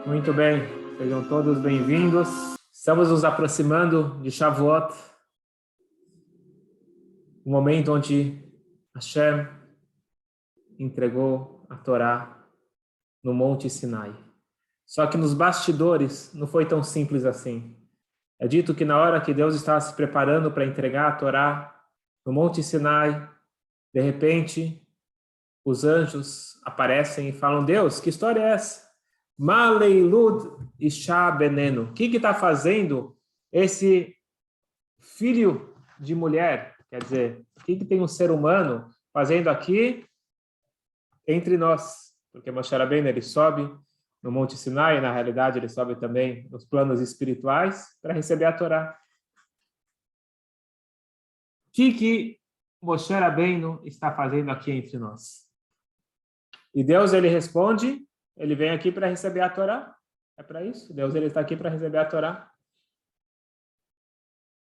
Muito bem, sejam todos bem-vindos. Estamos nos aproximando de Shavuot, o momento onde Hashem entregou a Torá no Monte Sinai. Só que nos bastidores não foi tão simples assim. É dito que na hora que Deus estava se preparando para entregar a Torá no Monte Sinai, de repente, os anjos aparecem e falam: Deus, que história é essa? Maleilud Isha Beneno. O que está fazendo esse filho de mulher? Quer dizer, o que tem um ser humano fazendo aqui entre nós? Porque Moshe Rabbeinu, ele sobe no Monte Sinai, e na realidade ele sobe também nos planos espirituais para receber a Torá. O que Moshe Rabbeinu está fazendo aqui entre nós? E Deus, ele responde: ele vem aqui para receber a Torá. É para isso. Deus, ele está aqui para receber a Torá.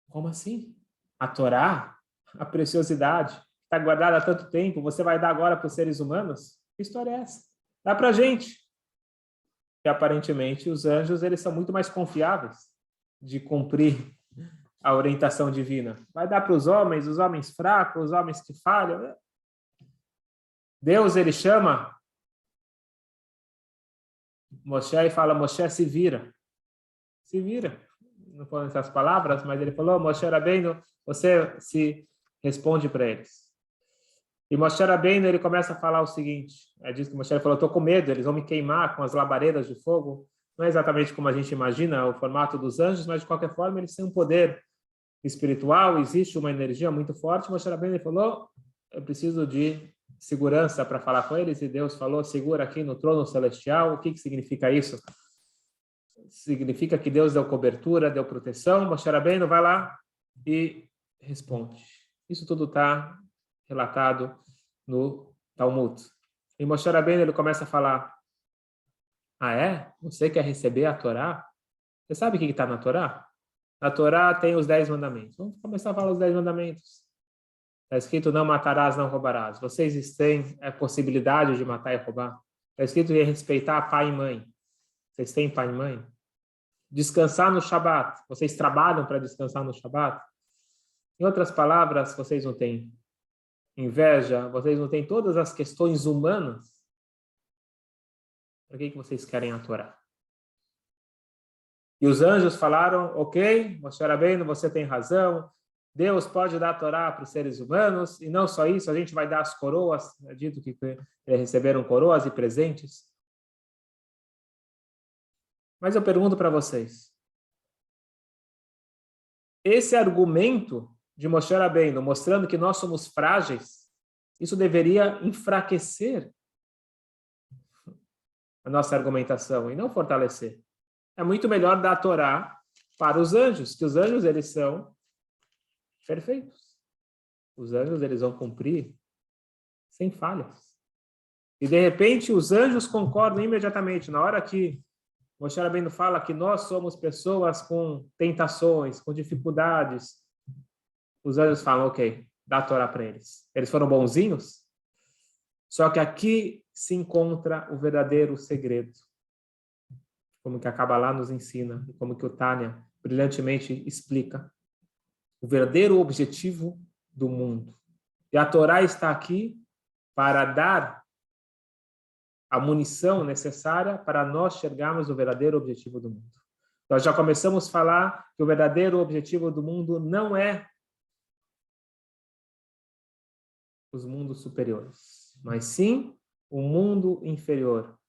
Como assim? A Torá, a preciosidade, está guardada há tanto tempo, você vai dar agora para os seres humanos? Que história é essa? Dá para a gente. E aparentemente os anjos, eles são muito mais confiáveis de cumprir a orientação divina. Vai dar para os homens fracos, os homens que falham. Deus, ele chama Moshe e fala: Moshe, se vira. Se vira. Não foram essas palavras, mas ele falou: Moshe Rabbeinu, você se responde para eles. E Moshe Rabbeinu, ele começa a falar o seguinte: diz que Moshe falou: estou com medo, eles vão me queimar com as labaredas de fogo. Não é exatamente como a gente imagina o formato dos anjos, mas de qualquer forma eles têm um poder espiritual, existe uma energia muito forte. Moshe Rabbeinu falou: eu preciso de segurança para falar com eles, e Deus falou: segura aqui no trono celestial. O que significa isso? Significa que Deus deu cobertura, deu proteção. Moshe Rabbeinu vai lá e responde. Isso tudo está relatado no Talmud. E Moshe Rabbeinu, ele começa a falar: ah, é? Você quer receber a Torá? Você sabe o que está na Torá? Na Torá tem os 10 mandamentos. Vamos começar a falar os 10 mandamentos. Está escrito: não matarás, não roubarás. Vocês têm a possibilidade de matar e roubar? Está escrito: respeitar pai e mãe. Vocês têm pai e mãe? Descansar no Shabat. Vocês trabalham para descansar no Shabat? Em outras palavras, vocês não têm inveja, vocês não têm todas as questões humanas. Para que vocês querem a Torá? E os anjos falaram: ok, Moshe Rabbeinu, você tem razão. Deus pode dar a Torá para os seres humanos, e não só isso, a gente vai dar as coroas. É dito que receberam coroas e presentes. Mas eu pergunto para vocês: esse argumento de Moshe Rabbeinu, mostrando que nós somos frágeis, isso deveria enfraquecer a nossa argumentação e não fortalecer. É muito melhor dar a Torá para os anjos, que os anjos, eles são perfeitos. Os anjos, eles vão cumprir sem falhas. E, de repente, os anjos concordam imediatamente. Na hora que Moshe Rabbeinu fala que nós somos pessoas com tentações, com dificuldades, os anjos falam: ok, dá a Torá para eles. Eles foram bonzinhos? Só que aqui se encontra o verdadeiro segredo. Como que a Kabbalah nos ensina, e como que o Tânia brilhantemente explica. O verdadeiro objetivo do mundo. E a Torá está aqui para dar a munição necessária para nós chegarmos ao verdadeiro objetivo do mundo. Nós já começamos a falar que o verdadeiro objetivo do mundo não é os mundos superiores, mas sim o mundo inferior.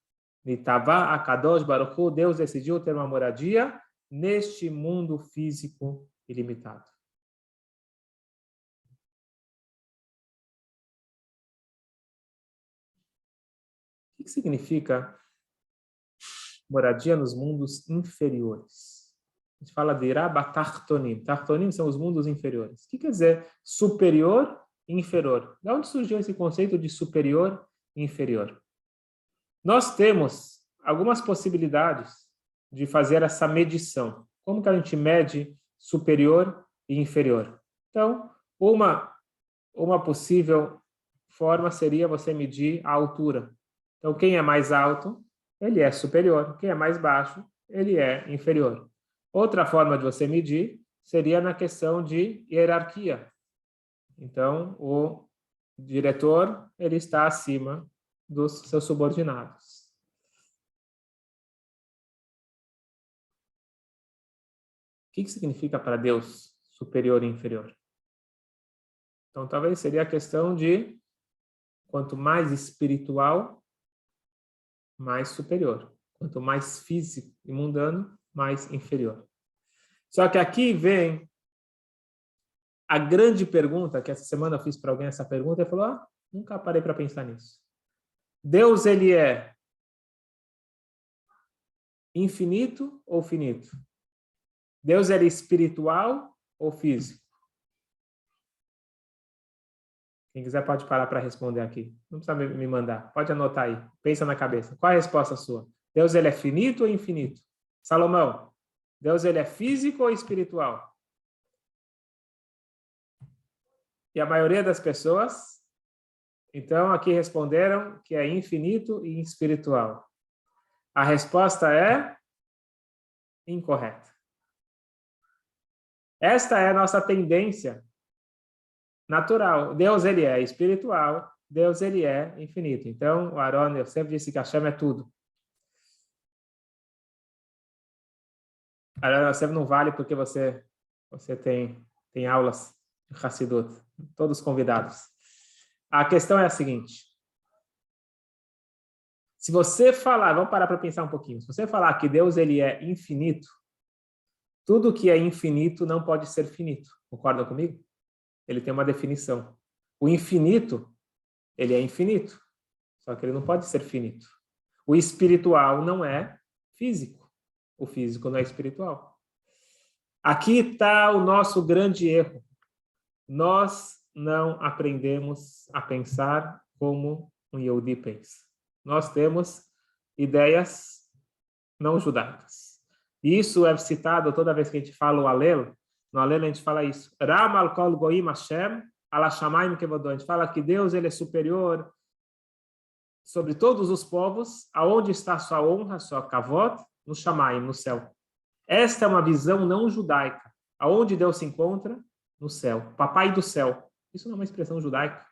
Nitavá Akadosh Baruch Hu, Deus decidiu ter uma moradia neste mundo físico ilimitado. O que significa moradia nos mundos inferiores? A gente fala de Rabatartonim. Tartonim são os mundos inferiores. O que quer dizer superior e inferior? De onde surgiu esse conceito de superior e inferior? Nós temos algumas possibilidades de fazer essa medição. Como que a gente mede superior e inferior? Então, uma possível forma seria você medir a altura. Então, quem é mais alto ele é superior. Quem é mais baixo, ele é inferior. Outra forma de você medir seria na questão de hierarquia. Então, o diretor, ele está acima dos seus subordinados. O que significa para Deus superior e inferior? Então, talvez seria a questão de quanto mais espiritual, mais superior. Quanto mais físico e mundano, mais inferior. Só que aqui vem a grande pergunta, que essa semana eu fiz para alguém essa pergunta, e falou, nunca parei para pensar nisso. Deus, ele é infinito ou finito? Deus, ele é espiritual ou físico? Quem quiser pode parar para responder aqui. Não precisa me mandar. Pode anotar aí. Pensa na cabeça. Qual é a resposta sua? Deus, ele é finito ou infinito? Salomão, Deus, ele é físico ou espiritual? E a maioria das pessoas, então, aqui responderam que é infinito e espiritual. A resposta é incorreta. Esta é a nossa tendência natural. Deus, ele é espiritual. Deus, ele é infinito. Então, o Aaron, eu sempre disse que Hashem é tudo. Aaron, Hashem não vale porque você tem aulas de Hassidut. Todos convidados. A questão é a seguinte. Se você falar, vamos parar para pensar um pouquinho. Se você falar que Deus, ele é infinito, tudo que é infinito não pode ser finito. Concorda comigo? Ele tem uma definição. O infinito, ele é infinito. Só que ele não pode ser finito. O espiritual não é físico. O físico não é espiritual. Aqui está o nosso grande erro. Nós não aprendemos a pensar como um Yehudi pensa. Nós temos ideias não judaicas. Isso é citado toda vez que a gente fala o Alel. No Alel a gente fala isso. Ram al kol goim Hashem ala shamayim kevodó. A gente fala que Deus, ele é superior sobre todos os povos. Aonde está sua honra, sua kavod? No shamayim, no céu. Esta é uma visão não judaica. Aonde Deus se encontra? No céu. Papai do céu. Isso não é uma expressão judaica.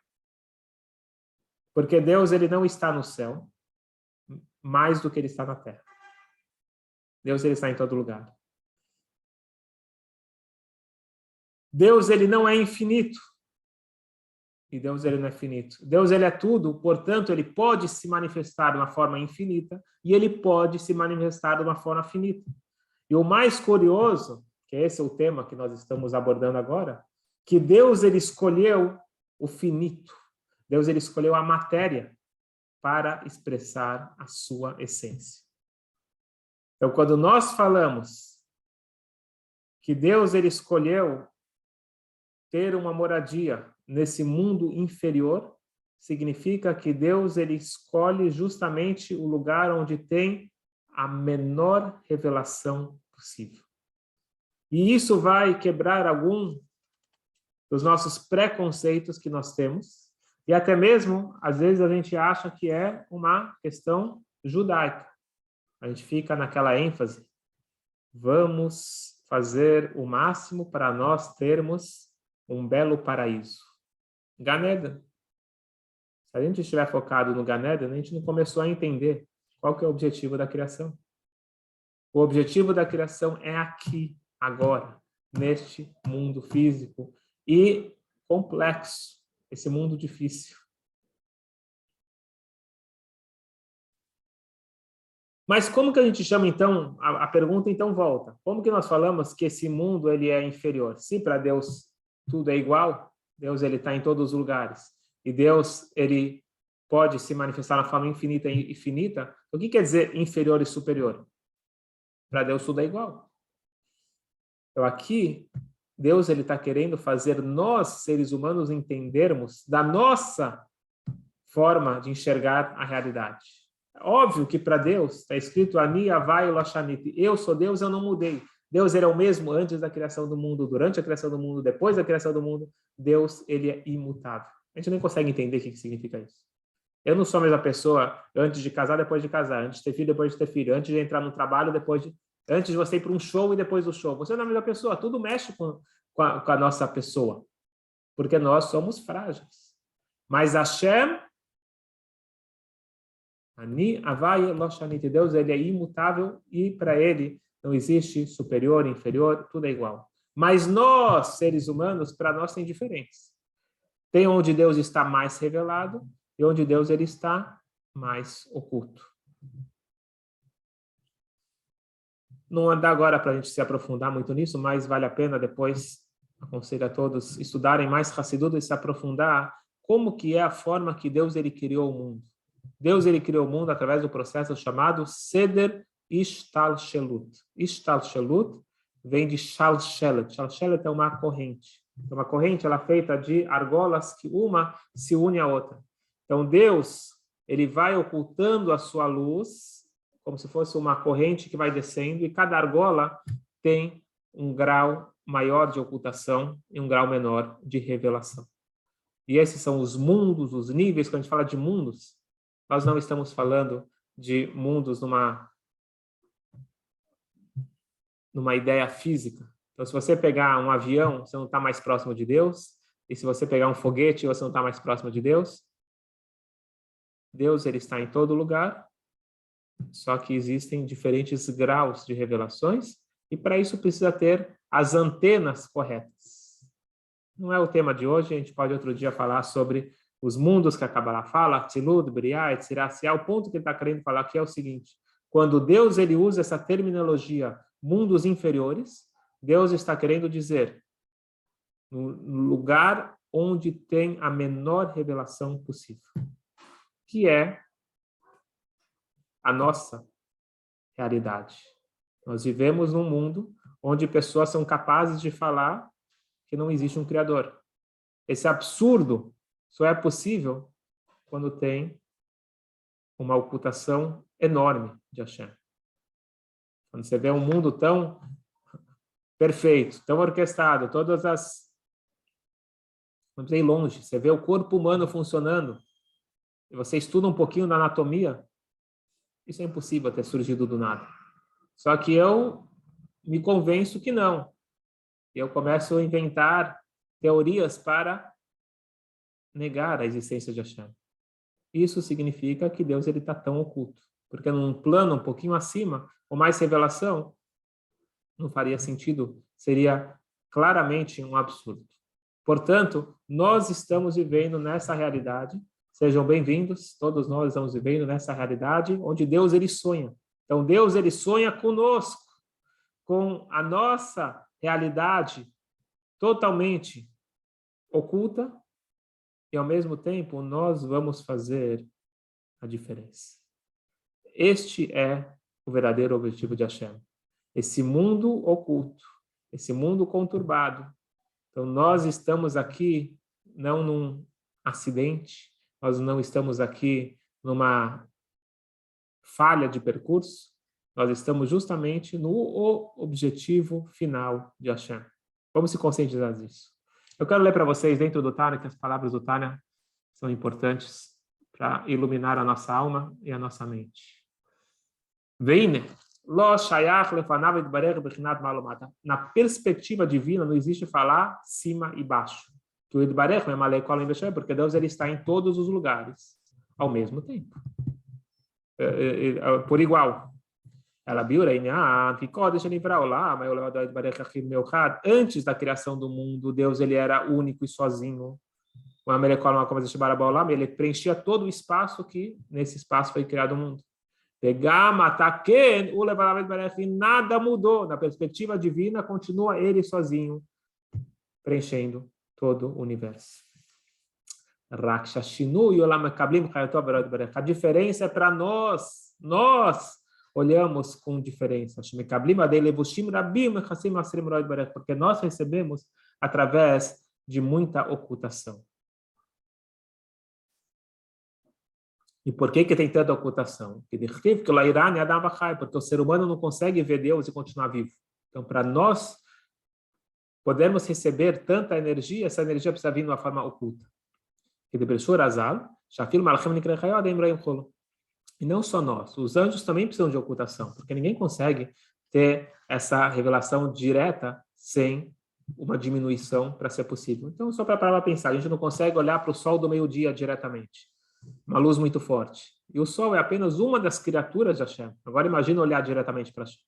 Porque Deus, ele não está no céu mais do que ele está na terra. Deus, ele está em todo lugar. Deus, ele não é infinito. E Deus, ele não é finito. Deus, ele é tudo, portanto, ele pode se manifestar de uma forma infinita e ele pode se manifestar de uma forma finita. E o mais curioso, que esse é o tema que nós estamos abordando agora, que Deus, ele escolheu o finito. Deus, ele escolheu a matéria para expressar a sua essência. Então, quando nós falamos que Deus, ele escolheu ter uma moradia nesse mundo inferior, significa que Deus, ele escolhe justamente o lugar onde tem a menor revelação possível. E isso vai quebrar algum dos nossos preconceitos que nós temos, e até mesmo, às vezes, a gente acha que é uma questão judaica. A gente fica naquela ênfase. Vamos fazer o máximo para nós termos um belo paraíso. Gan Eden. Se a gente estiver focado no Gan Eden, a gente não começou a entender qual que é o objetivo da criação. O objetivo da criação é aqui, agora, neste mundo físico e complexo. Esse mundo difícil. Mas como que a gente chama, então, a pergunta então volta. Como que nós falamos que esse mundo ele é inferior? Se para Deus tudo é igual, Deus ele está em todos os lugares, e Deus ele pode se manifestar na forma infinita e finita, o que quer dizer inferior e superior? Para Deus tudo é igual. Então aqui, Deus ele está querendo fazer nós, seres humanos, entendermos da nossa forma de enxergar a realidade. Óbvio que para Deus está escrito Ani Havai Loshaniti. Eu sou Deus, eu não mudei. Deus ele é o mesmo antes da criação do mundo, durante a criação do mundo, depois da criação do mundo. Deus ele é imutável. A gente nem consegue entender o que significa isso. Eu não sou a mesma pessoa antes de casar, depois de casar, antes de ter filho, depois de ter filho, antes de entrar no trabalho, antes de você ir para um show e depois do show. Você não é a mesma pessoa, tudo mexe com a nossa pessoa, porque nós somos frágeis. Mas Hashem, Ani Havai Loshanit, Deus, ele é imutável e para ele não existe superior, inferior, tudo é igual. Mas nós, seres humanos, para nós tem diferença. Tem onde Deus está mais revelado e onde Deus ele está mais oculto. Não dá agora para a gente se aprofundar muito nisso, mas vale a pena depois, aconselho a todos, estudarem mais Hassidut e se aprofundar como que é a forma que Deus ele criou o mundo. Deus ele criou o mundo através do processo chamado Seder Ishtalshelut. Ishtalshelut vem de Shalshelet. Shalshelet é uma corrente. Uma corrente ela é feita de argolas que uma se une à outra. Então Deus ele vai ocultando a sua luz como se fosse uma corrente que vai descendo e cada argola tem um grau maior de ocultação e um grau menor de revelação. E esses são os mundos, os níveis. Quando a gente fala de mundos, nós não estamos falando de mundos numa ideia física. Então, se você pegar um avião, você não está mais próximo de Deus. E se você pegar um foguete, você não está mais próximo de Deus. Deus ele está em todo lugar, só que existem diferentes graus de revelações, e para isso precisa ter as antenas corretas. Não é o tema de hoje, a gente pode outro dia falar sobre os mundos que a Kabbalah fala, Tzilut, Briah, Etzirah. O ponto que ele está querendo falar aqui é o seguinte: quando Deus ele usa essa terminologia mundos inferiores, Deus está querendo dizer no lugar onde tem a menor revelação possível, que é a nossa realidade. Nós vivemos num mundo onde pessoas são capazes de falar que não existe um Criador. Esse absurdo só é possível quando tem uma ocultação enorme de Hashem. Quando você vê um mundo tão perfeito, tão orquestrado, todas as... Não sei longe, você vê o corpo humano funcionando, e você estuda um pouquinho da anatomia, isso é impossível ter surgido do nada. Só que eu me convenço que não. Eu começo a inventar teorias para negar a existência de Hashem. Isso significa que Deus ele está tão oculto. Porque num plano um pouquinho acima, com mais revelação, não faria sentido, seria claramente um absurdo. Portanto, nós estamos vivendo nessa realidade. Sejam bem-vindos, todos nós estamos vivendo nessa realidade onde Deus ele sonha. Então, Deus ele sonha conosco, com a nossa realidade totalmente oculta, e ao mesmo tempo nós vamos fazer a diferença. Este é o verdadeiro objetivo de Hashem. Esse mundo oculto, esse mundo conturbado. Então nós estamos aqui não num acidente, nós não estamos aqui numa falha de percurso, nós estamos justamente no objetivo final de Hashem. Vamos se conscientizar disso. Eu quero ler para vocês dentro do Tânia, que as palavras do Tânia são importantes para iluminar a nossa alma e a nossa mente. Veine, lo shayach lefanav itbarech bechinat malomata. Na perspectiva divina não existe falar cima e baixo. Que o itbarech é malei kolam v'shem, porque Deus ele está em todos os lugares ao mesmo tempo. Por igual. Ela antes da criação do mundo, Deus ele era único e sozinho. Ele preenchia todo o espaço que nesse espaço foi criado o mundo. E nada mudou. Na perspectiva divina, continua ele sozinho, preenchendo todo o universo. A diferença é para nós. Nós olhamos com diferença. Porque nós recebemos através de muita ocultação. E por que tem tanta ocultação? Porque o ser humano não consegue ver Deus e continuar vivo. Então, para nós podermos receber tanta energia, essa energia precisa vir de uma forma oculta. Que de Breshur Azal, E não só nós, os anjos também precisam de ocultação, porque ninguém consegue ter essa revelação direta sem uma diminuição para ser possível. Então, só para parar para pensar, a gente não consegue olhar para o sol do meio-dia diretamente, uma luz muito forte. E o sol é apenas uma das criaturas de Hashem. Agora imagina olhar diretamente para Hashem.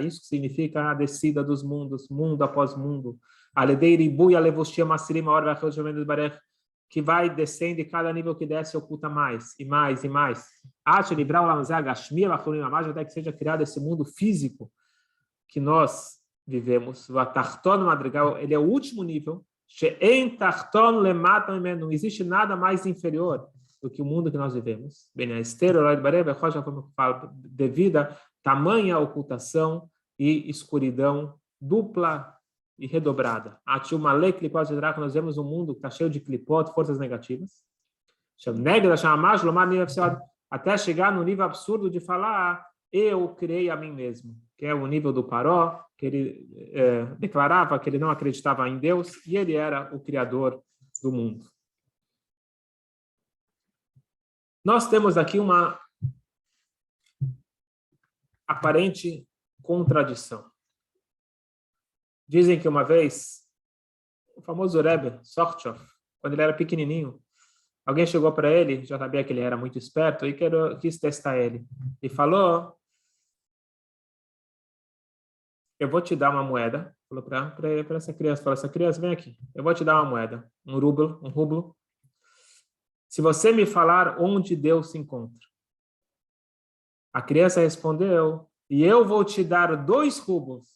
Isso significa a descida dos mundos, mundo após mundo. Que vai descendo e cada nível que desce oculta mais e mais e mais. Até que seja criado esse mundo físico que nós vivemos. O Atarton Madrigal, ele é o último nível. Não existe nada mais inferior do que o mundo que nós vivemos. Devido a tamanha ocultação e escuridão dupla e redobrada. Nós vemos um mundo que está cheio de clipot, forças negativas. Até chegar no nível absurdo de falar, eu criei a mim mesmo, que é o nível do Paró, que ele declarava que ele não acreditava em Deus e ele era o criador do mundo. Nós temos aqui uma aparente contradição. Dizem que uma vez, o famoso Rebbe, Sortchov, quando ele era pequenininho, alguém chegou para ele, já sabia que ele era muito esperto, e quis testar ele. E falou, eu vou te dar uma moeda. Falou para essa criança, falou, essa criança, vem aqui, eu vou te dar uma moeda, um rublo. Se você me falar onde Deus se encontra. A criança respondeu, e eu vou te dar 2 rublos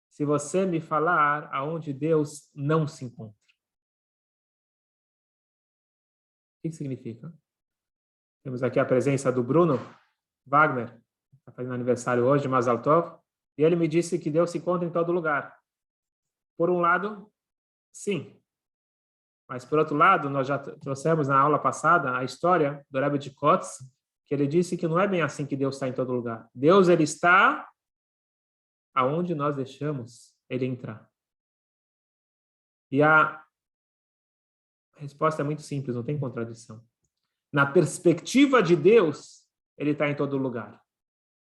se você me falar aonde Deus não se encontra. O que significa? Temos aqui a presença do Bruno Wagner, que está fazendo aniversário hoje, Mazal Tov, e ele me disse que Deus se encontra em todo lugar. Por um lado, sim. Mas, por outro lado, nós já trouxemos na aula passada a história do Rebbe de Kotz, que ele disse que não é bem assim que Deus está em todo lugar. Deus, ele está aonde nós deixamos ele entrar. E a resposta é muito simples, não tem contradição. Na perspectiva de Deus, ele está em todo lugar.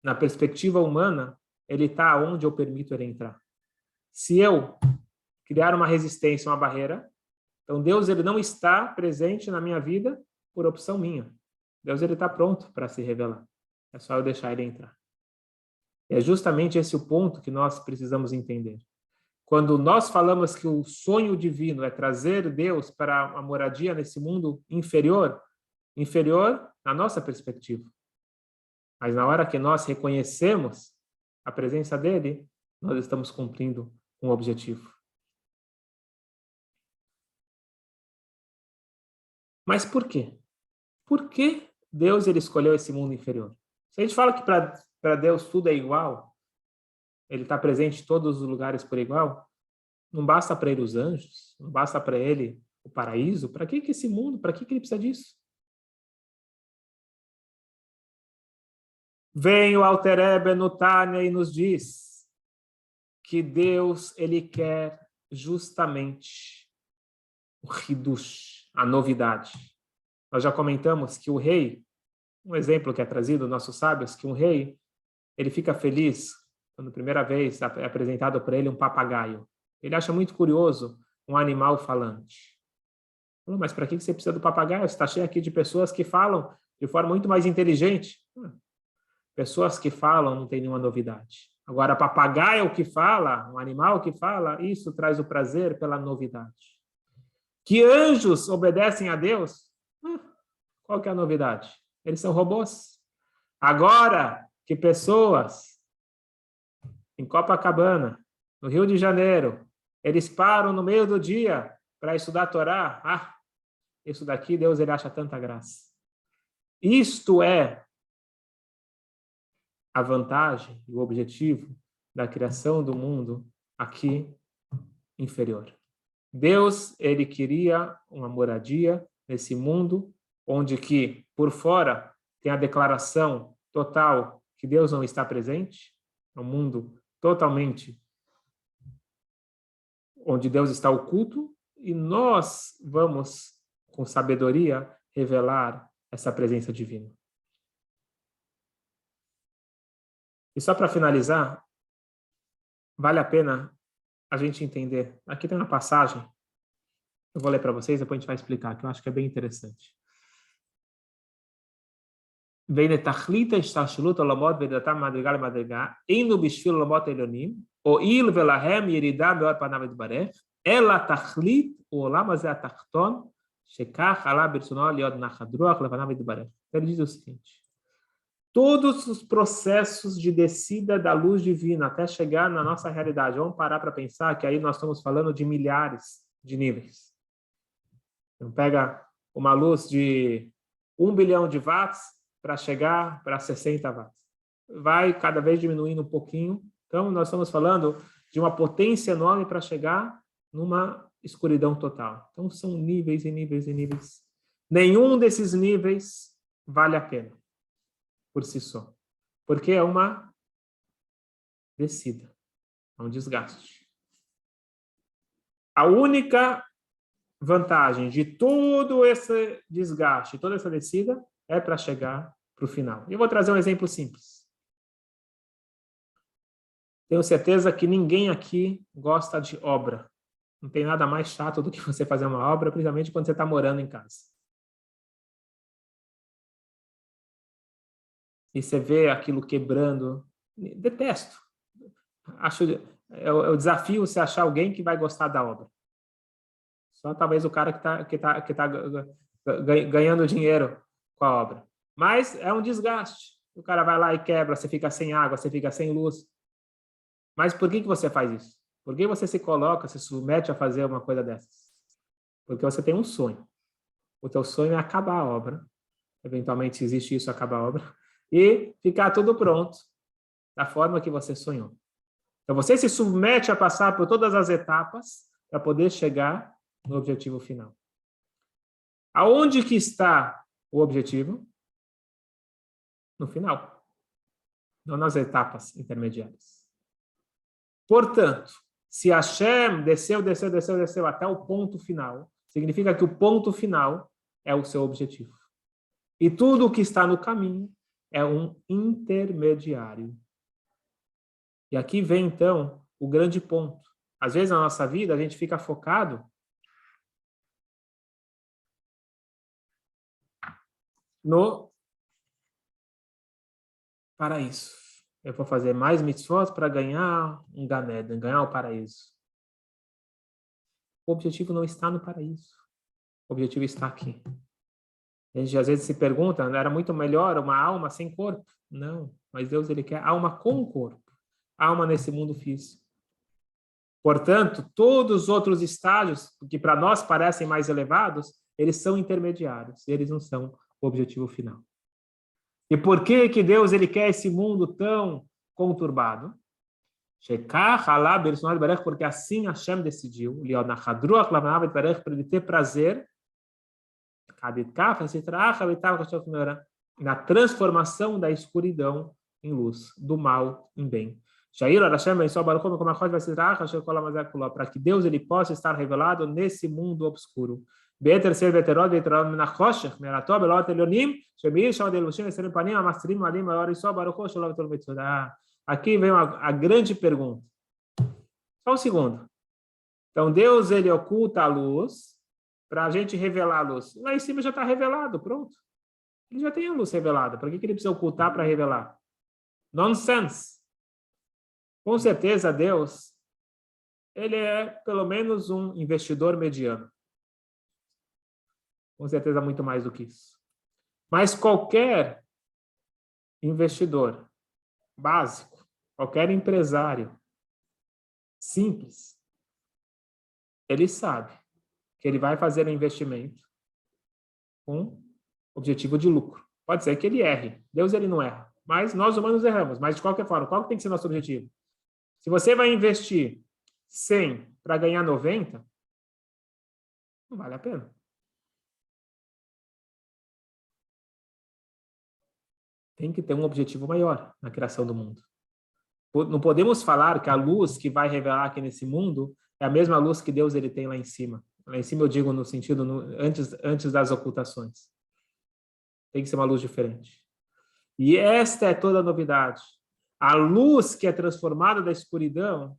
Na perspectiva humana, ele está onde eu permito ele entrar. Se eu criar uma resistência, uma barreira, então Deus ele não está presente na minha vida por opção minha. Deus ele está pronto para se revelar. É só eu deixar ele entrar. É justamente esse o ponto que nós precisamos entender. Quando nós falamos que o sonho divino é trazer Deus para a moradia nesse mundo inferior na nossa perspectiva. Mas na hora que nós reconhecemos a presença dele, nós estamos cumprindo um objetivo. Mas por quê? Por que Deus ele escolheu esse mundo inferior? Se a gente fala que para Deus tudo é igual, ele está presente em todos os lugares por igual, não basta para ele os anjos, não basta para ele o paraíso, para que esse mundo, para que ele precisa disso? Vem o Alter Rebbe no Tânia e nos diz que Deus ele quer justamente o Hidush, a novidade. Nós já comentamos que o rei, um exemplo que é trazido dos nossos sábios, que um rei, ele fica feliz quando primeira vez é apresentado para ele um papagaio. Ele acha muito curioso um animal falante. Mas para que você precisa do papagaio? Você está cheio aqui de pessoas que falam de forma muito mais inteligente. Pessoas que falam não tem nenhuma novidade. Agora, papagaio que fala, um animal que fala, isso traz o prazer pela novidade. Que anjos obedecem a Deus? Qual que é a novidade? Eles são robôs. Agora que pessoas em Copacabana, no Rio de Janeiro, eles param no meio do dia para estudar a Torá, isso daqui Deus ele acha tanta graça. Isto é a vantagem e o objetivo da criação do mundo aqui inferior. Deus, ele queria uma moradia nesse mundo onde que, por fora, tem a declaração total que Deus não está presente, um mundo totalmente onde Deus está oculto, e nós vamos, com sabedoria, revelar essa presença divina. E só para finalizar, vale a pena a gente entender. Aqui tem uma passagem, eu vou ler para vocês, depois a gente vai explicar, que eu acho que é bem interessante. Vem לתכלית השתלשלות עולמות וירידתם מדרגה למדרגה, אינו בשביל עולמות העליונים, הואיל ולהם ירידה מאור פניו יתברך, אלא תכלית הוא עולם הזה התחתון, שכך עלה ברצונו להיות נחת רוח לפניו יתברך. Ele diz o seguinte: todos os processos de descida da luz divina até chegar na nossa realidade, vamos parar para pensar que aí nós estamos falando de milhares de níveis. Então pega uma luz de 1 bilhão de watts para chegar para 60 watts. Vai cada vez diminuindo um pouquinho. Então nós estamos falando de uma potência enorme para chegar numa escuridão total. Então são níveis e níveis e níveis. Nenhum desses níveis vale a pena por si só, porque é uma descida, é um desgaste. A única vantagem de todo esse desgaste, toda essa descida, é para chegar para o final. E eu vou trazer um exemplo simples. Tenho certeza que ninguém aqui gosta de obra. Não tem nada mais chato do que você fazer uma obra, principalmente quando você está morando em casa. E você vê aquilo quebrando. Detesto. É o desafio você achar alguém que vai gostar da obra. Só talvez o cara que tá ganhando dinheiro com a obra. Mas é um desgaste. O cara vai lá e quebra, você fica sem água, você fica sem luz. Mas por que você faz isso? Por que você se coloca, se submete a fazer uma coisa dessas? Porque você tem um sonho. O teu sonho é acabar a obra. Eventualmente, se existe isso, acabar a obra. E ficar tudo pronto da forma que você sonhou. Então, você se submete a passar por todas as etapas para poder chegar no objetivo final. Aonde que está o objetivo? No final. Não nas etapas intermediárias. Portanto, se Hashem desceu até o ponto final, significa que o ponto final é o seu objetivo. E tudo o que está no caminho é um intermediário. E aqui vem, então, o grande ponto. Às vezes, na nossa vida, a gente fica focado no paraíso. Eu vou fazer mais mitzvot para ganhar um Gan Eden, ganhar o paraíso. O objetivo não está no paraíso. O objetivo está aqui. A gente às vezes se pergunta, era muito melhor uma alma sem corpo? Não, mas Deus ele quer alma com corpo. Alma nesse mundo físico. Portanto, todos os outros estágios, que para nós parecem mais elevados, eles são intermediários. Eles não são o objetivo final. E por que Deus ele quer esse mundo tão conturbado? Porque assim Hashem decidiu, para ele ter prazer na transformação da escuridão em luz, do mal em bem. Para que Deus ele possa estar revelado nesse mundo obscuro. Aqui vem a grande pergunta. Só um segundo. Então, Deus ele oculta a luz para a gente revelar a luz. Lá em cima já está revelado, pronto. Ele já tem a luz revelada. Para que ele precisa ocultar para revelar? Nonsense. Com certeza, Deus, ele é pelo menos um investidor mediano. Com certeza, muito mais do que isso. Mas qualquer investidor básico, qualquer empresário simples, ele sabe que ele vai fazer um investimento com objetivo de lucro. Pode ser que ele erre. Deus ele não erra. Mas nós humanos erramos. Mas de qualquer forma, qual que tem que ser nosso objetivo? Se você vai investir 100 para ganhar 90, não vale a pena. Tem que ter um objetivo maior na criação do mundo. Não podemos falar que a luz que vai revelar aqui nesse mundo é a mesma luz que Deus ele tem lá em cima. Lá em cima eu digo no sentido antes das ocultações. Tem que ser uma luz diferente. E esta é toda a novidade. A luz que é transformada da escuridão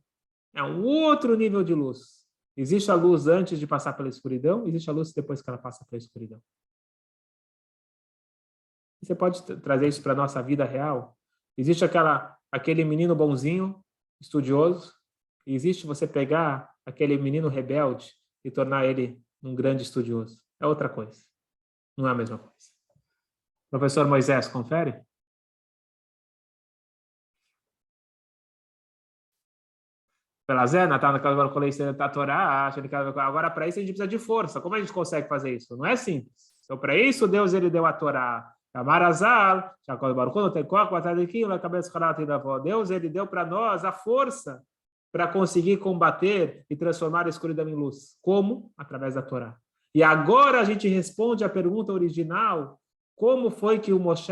é um outro nível de luz. Existe a luz antes de passar pela escuridão, existe a luz depois que ela passa pela escuridão. Você pode trazer isso para a nossa vida real? Existe aquele menino bonzinho, estudioso, e existe você pegar aquele menino rebelde e tornar ele um grande estudioso. É outra coisa. Não é a mesma coisa. Professor Moisés, confere? Pela Zé, Natal, naquela coleção da Torá, agora para isso a gente precisa de força. Como a gente consegue fazer isso? Não é simples. Então, para isso, Deus ele deu a Torá. Deus ele deu para nós a força para conseguir combater e transformar a escuridão em luz. Como? Através da Torá. E agora a gente responde à pergunta original: como foi que o Moshe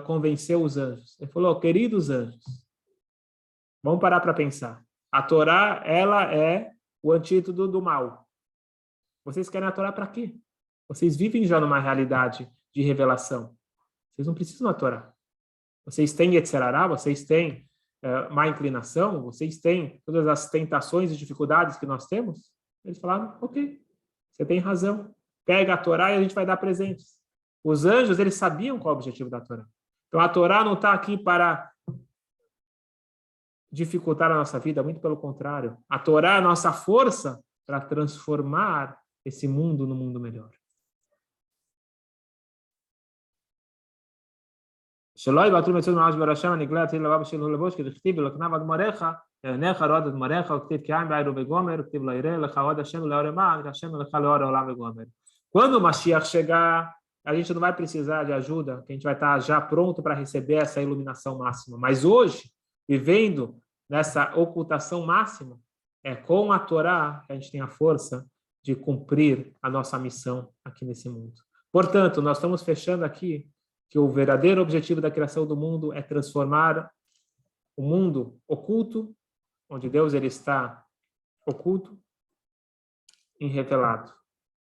convenceu os anjos? Ele falou: queridos anjos, vamos parar para pensar. A Torá, ela é o antídoto do mal. Vocês querem a Torá para quê? Vocês vivem já numa realidade de revelação. Vocês não precisam da Torá. Vocês têm Yetzirará, vocês têm má inclinação, vocês têm todas as tentações e dificuldades que nós temos. Eles falaram, ok, você tem razão. Pega a Torá e a gente vai dar presentes. Os anjos, eles sabiam qual é o objetivo da Torá. Então, a Torá não está aqui para dificultar a nossa vida, muito pelo contrário. A Torá é a nossa força para transformar esse mundo num mundo melhor. שלא יבטלו מצוות ממש ברשם הנגלה תהיל לבב שלו לבוש כדכתיב ולקנה ועד מריך עיניך ראות את מריך וכתיב כי אין בעיר ובגומר וכתיב לא יראה לך עוד השם לאור למען השם לך לאור העולם וגומר. Quando o Mashiach chegar, a gente não vai precisar de ajuda, que a gente vai estar já pronto para receber essa iluminação máxima. Mas hoje, vivendo nessa ocultação máxima, é com a Torá que a gente tem a força de cumprir a nossa missão aqui nesse mundo. Portanto, nós estamos fechando aqui que o verdadeiro objetivo da criação do mundo é transformar o mundo oculto, onde Deus ele está oculto, em revelado,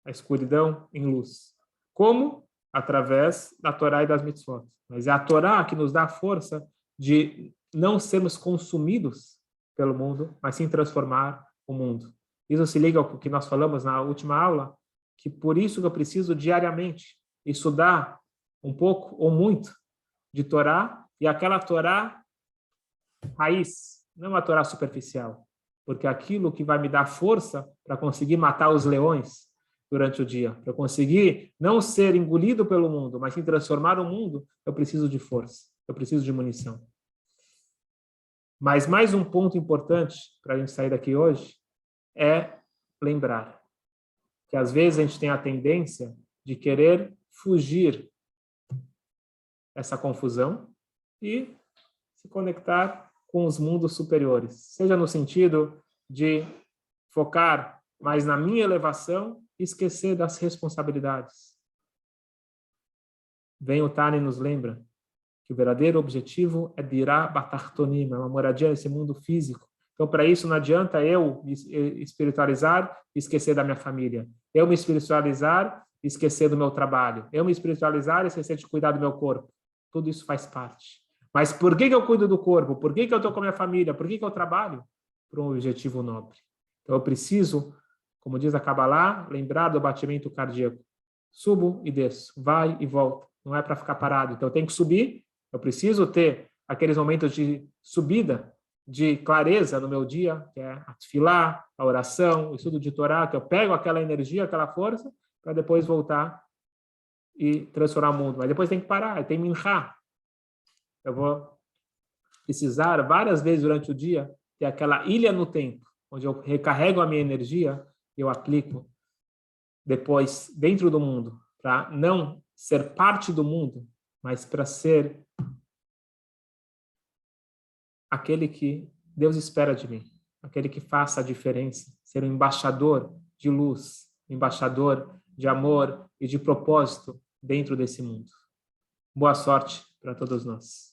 a escuridão em luz. Como? Através da Torá e das mitzvot. Mas é a Torá que nos dá a força de não sermos consumidos pelo mundo, mas sim transformar o mundo. Isso se liga ao que nós falamos na última aula, que por isso que eu preciso diariamente estudar um pouco ou muito de Torá, e aquela Torá raiz, não a Torá superficial, porque aquilo que vai me dar força para conseguir matar os leões durante o dia, para conseguir não ser engolido pelo mundo, mas sim transformar o mundo, eu preciso de força, eu preciso de munição. Mas mais um ponto importante para a gente sair daqui hoje é lembrar que às vezes a gente tem a tendência de querer fugir essa confusão e se conectar com os mundos superiores, seja no sentido de focar mais na minha elevação e esquecer das responsabilidades. Vem o Tani e nos lembra que o verdadeiro objetivo é dirá batartonim, é uma moradia nesse mundo físico. Então, para isso, não adianta eu me espiritualizar e esquecer da minha família. Eu me espiritualizar e esquecer do meu trabalho. Eu me espiritualizar e esquecer de cuidar do meu corpo. Tudo isso faz parte. Mas por que eu cuido do corpo? Por que eu estou com a minha família? Por que eu trabalho? Por um objetivo nobre. Então eu preciso, como diz a Kabbalah, lembrar do batimento cardíaco. Subo e desço, vai e volta. Não é para ficar parado. Então eu tenho que subir, eu preciso ter aqueles momentos de subida, de clareza no meu dia, que é a tefilá, a oração, o estudo de Torá, que eu pego aquela energia, aquela força, para depois voltar e transformar o mundo. Mas depois tem que parar, tem minchá. Eu vou precisar várias vezes durante o dia ter aquela ilha no tempo, onde eu recarrego a minha energia e eu aplico depois dentro do mundo, para não ser parte do mundo, mas para ser aquele que Deus espera de mim, aquele que faça a diferença, ser um embaixador de luz, embaixador de amor e de propósito dentro desse mundo. Boa sorte para todos nós.